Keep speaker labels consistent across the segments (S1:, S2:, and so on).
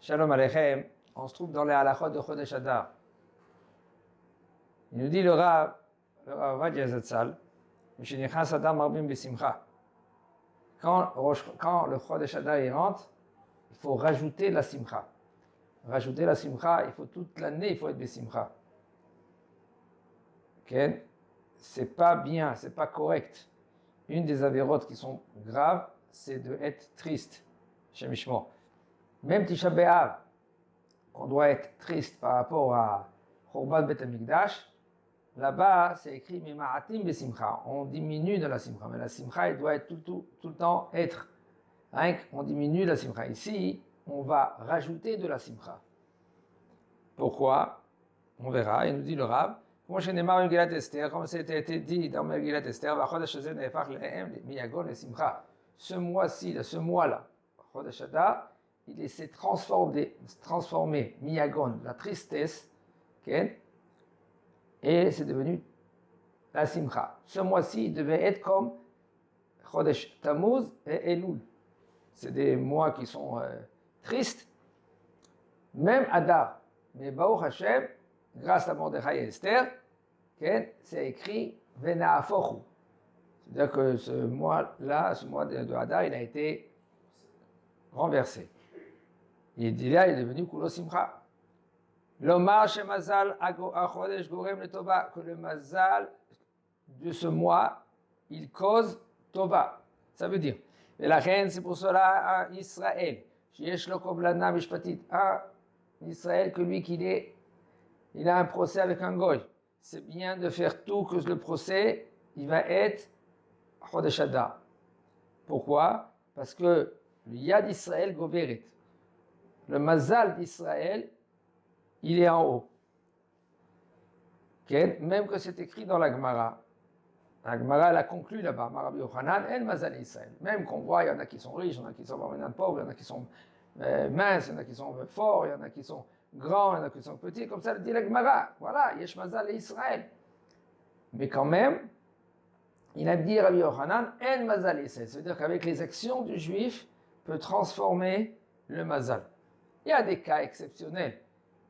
S1: Shalom Aleichem, on se trouve dans les halachot de Chodesh Adar. Il nous dit le Rav Ovadia Zatzal, Mishenichas Adam Marbim Besimcha. Quand le Chodesh Adar y rentre, il faut rajouter la simcha. Rajouter la simcha, il faut toute l'année, il faut être besimcha. Okay? C'est pas bien, c'est pas correct. Une des avérotes qui sont graves, c'est d'être triste. Chez Mishmo. Même Tisha B'Av, qu'on doit être triste par rapport à Chorban Bet HaMikdash, là-bas, c'est écrit Mima'atim Besimcha. On diminue de la simcha, mais la simcha, elle doit être tout le temps être. Hein? On diminue la simcha. Ici, on va rajouter de la simcha. Pourquoi? On verra. Il nous dit le Rav. Comme c'était été dit dans Megillat Esther, ce mois-ci, ce mois-là, Chodesh Adar, il s'est transformé, miyagon, la tristesse, okay, et c'est devenu la simcha. Ce mois-ci, il devait être comme Chodesh Tammuz et Elul. C'est des mois qui sont tristes, même Adar. Mais Baruch Hashem, grâce à Mordechai et Esther, okay, c'est écrit Vena'afochu. C'est-à-dire que ce mois-là, ce mois de Adar, il a été renversé. Il dit là, il est devenu Kulo Simcha. L'Omar Shemazal Achodesh Gorem le Tova, que le Mazal de ce mois, il cause Tova. Ça veut dire, et la reine, c'est pour cela à Israël, Sheyesh lo Koblana Mishpatit, à Israël, que lui il a un procès avec un goy. C'est bien de faire tout que le procès, il va être Chodesh Adar. Pourquoi? Parce que le Yad Israël Goveret. Le Mazal d'Israël, il est en haut. Okay? Même que c'est écrit dans la Gemara. La Gemara, elle a conclu là-bas. Rabbi Yochanan, El Mazal Israël. Même qu'on voit, il y en a qui sont riches, il y en a qui sont vraiment pauvres, il y en a qui sont minces, il y en a qui sont forts, il y en a qui sont grands, il y en a qui sont petits. Comme ça, le dit la Gemara. Voilà, Yesh Mazal Israël. Mais quand même, il a dit Rabbi Yochanan, El Mazal Israël. C'est-à-dire qu'avec les actions du juif, peut transformer le Mazal. Il y a des cas exceptionnels,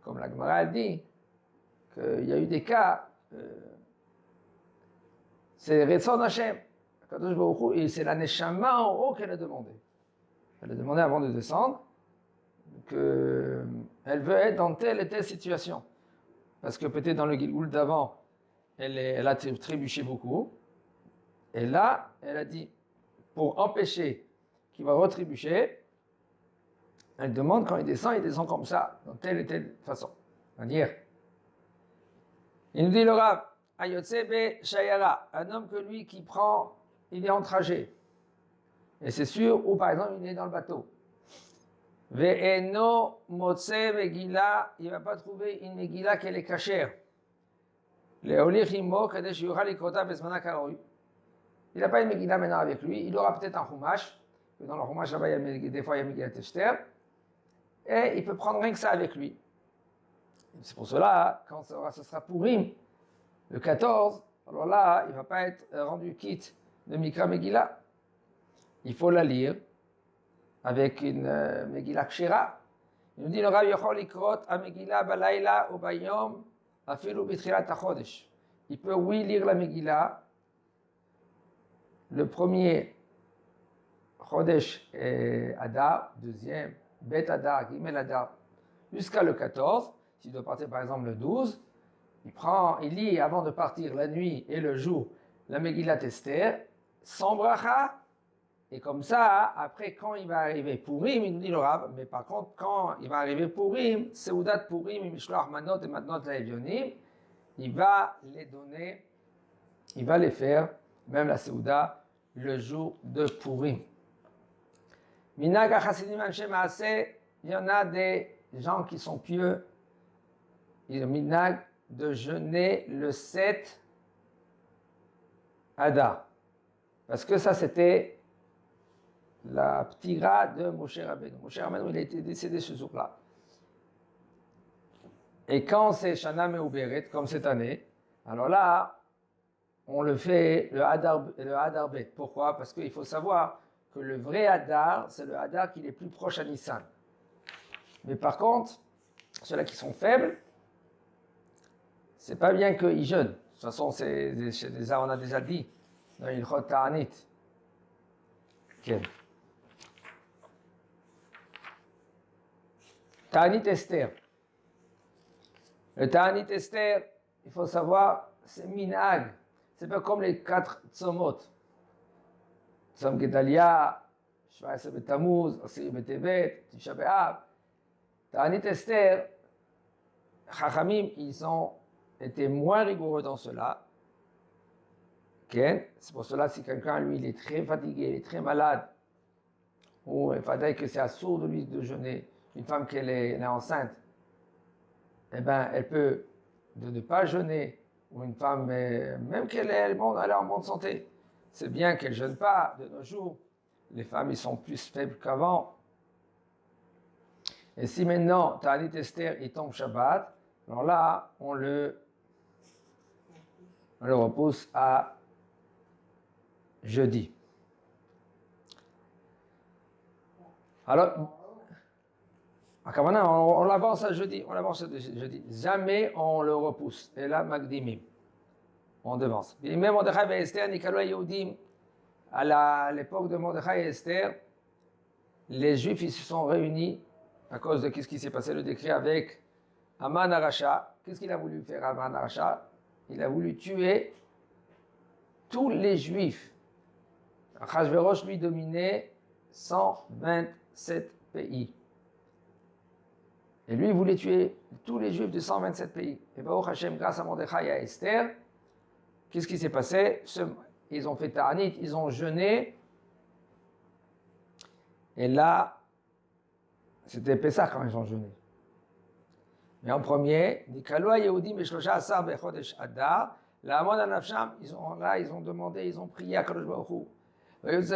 S1: comme la Gemara dit, qu'il y a eu des cas, c'est Retzon Hashem, et c'est la Neshama en haut qu'elle a demandé. Elle a demandé avant de descendre qu'elle veut être dans telle et telle situation. Parce que peut-être dans le Gilgoul d'avant, elle a trébuché beaucoup. Et là, elle a dit, pour empêcher qu'il va retrébucher, elle demande quand il descend comme ça, dans telle et telle façon. C'est-à-dire, il nous dit le Rav, Ayotsebe Shayara, un homme que lui qui prend, il est en trajet. Et c'est sûr, ou par exemple, il est dans le bateau. Ve'eno motse megila, il ne va pas trouver une megila qu'elle est cachère. Le'olichimo kadesh yura likota besmana karoui. Il n'a pas une megila maintenant avec lui, il aura peut-être un chumash. Dans le chumash là-bas, des fois, il y a Megillat Esther. Et il peut prendre rien que ça avec lui. C'est pour cela, quand ce sera Purim, le 14, alors là, il ne va pas être rendu quitte de Mikra Megillah. Il faut la lire avec une Megillah Kshera. Il nous dit le Rav Yochol Ikrot a Megillah balayla ou bayom afilu bitrilat hachodesh. Il peut, oui, lire la Megillah le premier Chodesh Adar, deuxième Bet Adar, Gimel Adar, jusqu'à le 14. S'il doit partir par exemple le 12, il lit avant de partir la nuit et le jour la Megillat Esther, sans bracha, et comme ça, après quand il va arriver Purim, il nous dit le Rav, mais par contre quand il va arriver Purim, Seudat Purim, Mishloach Manot et Matnot Laevionim, il va les donner, il va les faire, même la Seuda, le jour de Purim. Minag HaChasidim Anshe Maaseh, il y en a des gens qui sont pieux, ils ont minag de jeûner le 7 Adar. Parce que ça, c'était la ptira de Moshe Rabbeinu. Moshe Rabbeinu, il a été décédé ce jour-là. Et quand c'est Shana Meuberet, comme cette année, alors là, on le fait le Hadar Bet. Pourquoi? Parce qu'il faut savoir que le vrai Hadar, c'est le Hadar qui est plus proche à Nissan. Mais par contre, ceux-là qui sont faibles, c'est pas bien qu'ils jeûnent. De toute façon, on a déjà dit dans Ilchot Ta'anit. Okay. Ta'anit Esther. Le Ta'anit Esther, il faut savoir, c'est minhag. C'est pas comme les 4 tzomot. Tzom Gedalia, Shvaïs Betamuz, Asir Betevet, Tisha B'Av. Ta'anit Esther, Chachamim, ils ont été moins rigoureux dans cela. Okay. C'est pour cela, si quelqu'un, lui, il est très fatigué, il est très malade, ou il faudrait que c'est assourd de lui de jeûner, une femme qui est enceinte, eh ben, elle peut de ne pas jeûner, ou une femme, même qu'elle est en bonne santé, c'est bien qu'elle ne jeûne pas de nos jours. Les femmes, ils sont plus faibles qu'avant. Et si maintenant, Ta'anit Esther, il tombe Shabbat, alors là, on le repousse à jeudi. Alors, on l'avance à jeudi, Jamais on le repousse. Et là, Magdimim. On devance. Et même Mordechai et Esther, Nikalo et Yehudim, à l'époque de Mordechai et Esther, les Juifs ils se sont réunis à cause de ce qui s'est passé, le décret avec Aman Aracha. Qu'est-ce qu'il a voulu faire Aman Aracha? Il a voulu tuer tous les Juifs. Achashverosh lui dominait 127 pays. Et lui, il voulait tuer tous les Juifs de 127 pays. Et Baruch Hashem, grâce à Mordechai et à Esther, qu'est-ce qui s'est passé? Ils ont fait Ta'anit, ils ont jeûné. Et là, c'était Pessah quand ils ont jeûné. Mais en premier, Nikaloa Yehudim et Shlosha Asar Bechodesh Adar, la Amon Anafsham, ils ont demandé, ils ont prié à Kadosh Baruch Hu. Ils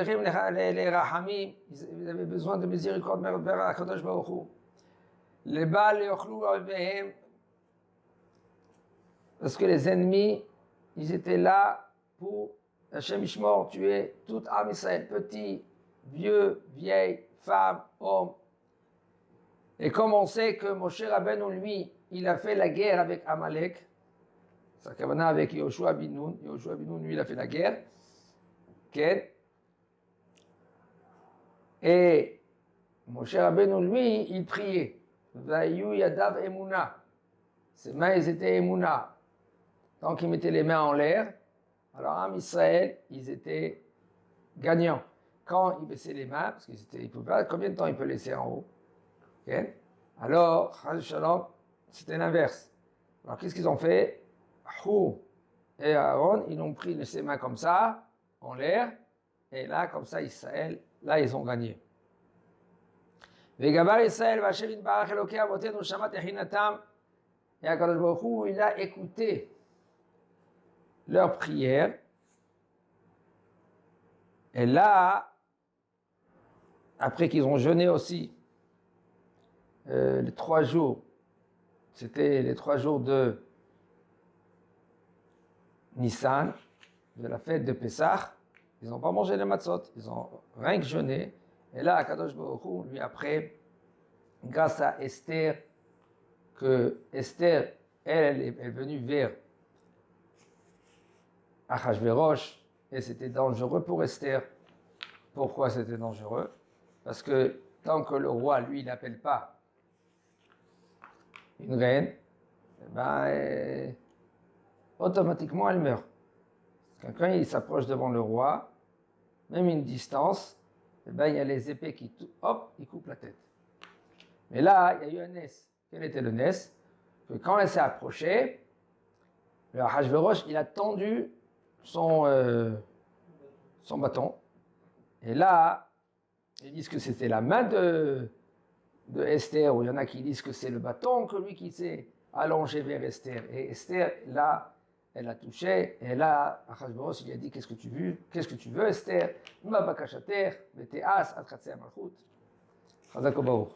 S1: avaient besoin de miséricorde vers Akadosh Baruch Hu. Les Baal et Ochlou Albehem, parce que les ennemis, ils étaient là pour Hashem Ishmor, tuer tout Am Israël, petits, vieux, vieilles, femmes, hommes. Et comme on sait que Moshe Rabbeinu, lui, il a fait la guerre avec Amalek, ça kavana avec Yoshua bin Nun. Yoshua bin Nun, lui, il a fait la guerre. Okay. Et Moshe Rabbeinu, lui, il priait. Vayu yadav emuna. Ses mains, ils étaient emuna. Tant qu'il mettait les mains en l'air, alors Am Israël, ils étaient gagnants. Quand il baissait les mains, parce qu'il ne pouvait pas, combien de temps il peut laisser en haut? Okay. Alors, c'était l'inverse. Alors, qu'est-ce qu'ils ont fait? Hou et Aaron, ils ont pris ses mains comme ça, en l'air, et là, comme ça, Israël, là, ils ont gagné. Et Akadosh Baruch Hu, il a écouté leurs prières. Et là, après qu'ils ont jeûné aussi, les 3 jours, c'était les 3 jours de Nissan, de la fête de Pessah, ils n'ont pas mangé les matzot, ils ont rien que jeûné. Et là, Akadosh Baruch Hu, lui après, grâce à Esther, que Esther, elle est venue vers Achashverosh, et c'était dangereux pour Esther. Pourquoi c'était dangereux? Parce que tant que le roi, lui, il n'appelle pas une reine, automatiquement elle meurt. Quand il s'approche devant le roi, même une distance, il y a les épées qui, hop, ils coupent la tête. Mais là, il y a eu un nes. Quel était le nes? Que quand elle s'est approchée, le Achashverosh, il a tendu son bâton. Et là, ils disent que c'était la main de Esther, ou il y en a qui disent que c'est le bâton que lui qui s'est allongé vers Esther. Et Esther, là, elle a touché, et là, Achashverosh, il a dit, qu'est-ce que tu veux, Esther? Ma bakashater, bete'as, atratse malchut. Chazak u'baruch.